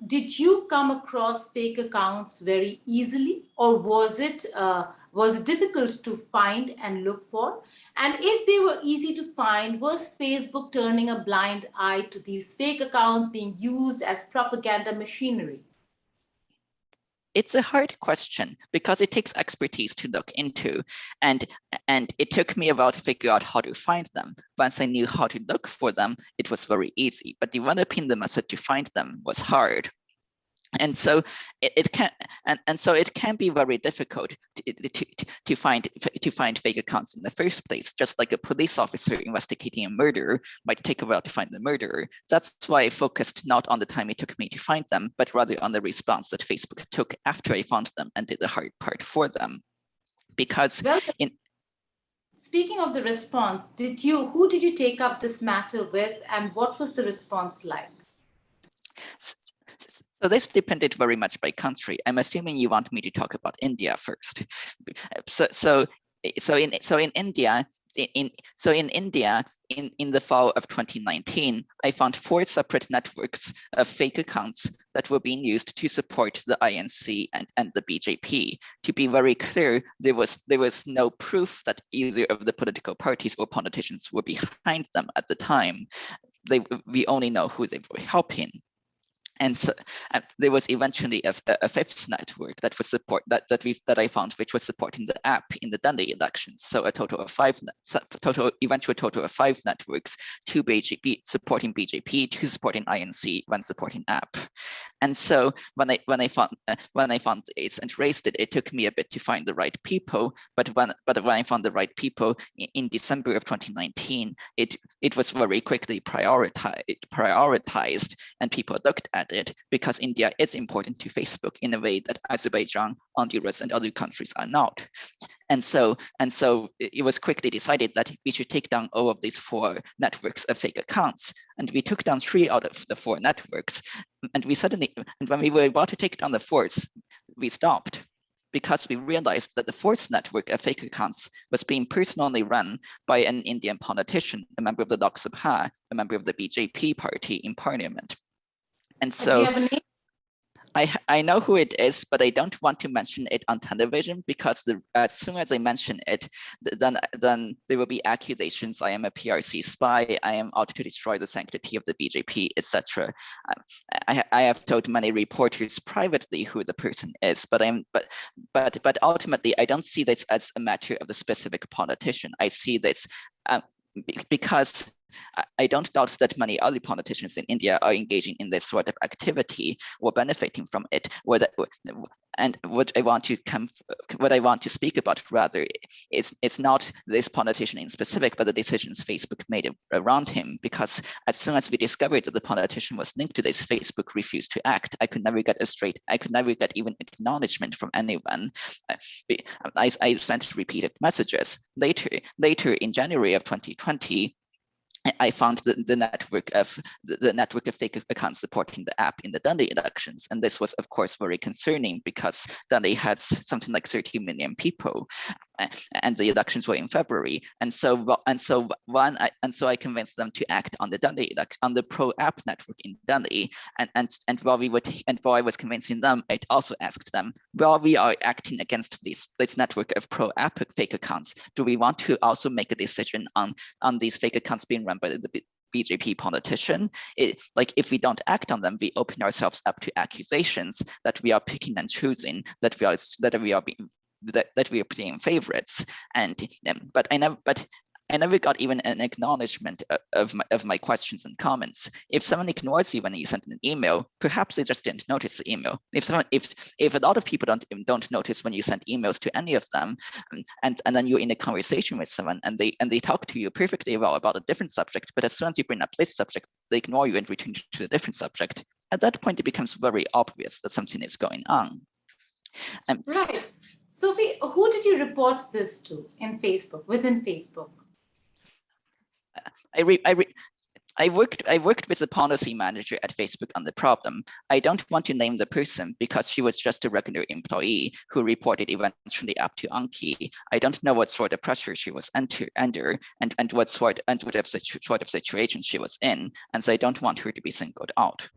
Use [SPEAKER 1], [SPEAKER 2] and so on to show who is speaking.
[SPEAKER 1] Did you come across fake accounts very easily, or was it difficult to find and look for? And if they were easy to find, was Facebook turning a blind eye to these fake accounts being used as propaganda machinery?
[SPEAKER 2] It's a hard question because it takes expertise to look into, and it took me a while to figure out how to find them. Once I knew how to look for them, it was very easy, but developing the method to find them was hard. And so it can be very difficult to find fake accounts in the first place. Just like a police officer investigating a murder might take a while to find the murderer. That's why I focused not on the time it took me to find them, but rather on the response that Facebook took after I found them and did the hard part for them. Because
[SPEAKER 1] speaking of the response, who did you take up this matter with, and what was the response like?
[SPEAKER 2] So this depended very much by country. I'm assuming you want me to talk about India first. So in India, in the fall of 2019, I found 4 separate networks of fake accounts that were being used to support the INC and the BJP. To be very clear, there was no proof that either of the political parties or politicians were behind them at the time. We only know who they were helping. And so there was eventually a 5th network that was that I found, which was supporting the app in the Delhi elections. So a total of 5 networks: 2 BJP supporting BJP, 2 supporting INC, 1 supporting app. And so when I found this and raised it, it took me a bit to find the right people. But when I found the right people in December of 2019, it was very quickly prioritized, and people looked at it because India is important to Facebook in a way that Azerbaijan, Honduras, and other countries are not. And so it was quickly decided that we should take down all of these 4 networks of fake accounts. And we took down 3 out of the 4 networks. And when we were about to take down the 4th, we stopped, because we realized that the 4th network of fake accounts was being personally run by an Indian politician, a member of the Lok Sabha, a member of the BJP party in parliament. And so
[SPEAKER 1] do you have a name?
[SPEAKER 2] I know who it is, but I don't want to mention it on television, because as soon as I mention it, then there will be accusations I am a PRC spy, I am out to destroy the sanctity of the BJP, etc. I have told many reporters privately who the person is, but ultimately I don't see this as a matter of the specific politician. I see this because I don't doubt that many other politicians in India are engaging in this sort of activity or benefiting from it. And what I want to speak about rather is it's not this politician in specific, but the decisions Facebook made around him. Because as soon as we discovered that the politician was linked to this, Facebook refused to act. I could never get even acknowledgement from anyone. I sent repeated messages. Later in January of 2020. I found the network of fake accounts supporting the app in the Delhi elections, and this was, of course, very concerning because Delhi has something like 30 million people, and the elections were in February, and so I convinced them to act on the pro app network in Delhi, and while I was convincing them, I also asked them, while we are acting against this network of pro app fake accounts, do we want to also make a decision on these fake accounts being run by the BJP politician? Like, if we don't act on them, we open ourselves up to accusations that we are picking and choosing, that we are playing favorites. But I never got even an acknowledgement of my questions and comments. If someone ignores you when you send an email, perhaps they just didn't notice the email. If a lot of people don't notice when you send emails to any of them, and then you're in a conversation with someone and they talk to you perfectly well about a different subject, but as soon as you bring up this subject, they ignore you and return to a different subject. At that point, it becomes very obvious that something is going on.
[SPEAKER 1] Right. Sophie, who did you report this to within Facebook?
[SPEAKER 2] I worked with the policy manager at Facebook on the problem. I don't want to name the person because she was just a regular employee who reported eventually up to Anki. I don't know what sort of pressure she was under and what sort of situation she was in, and so I don't want her to be singled out.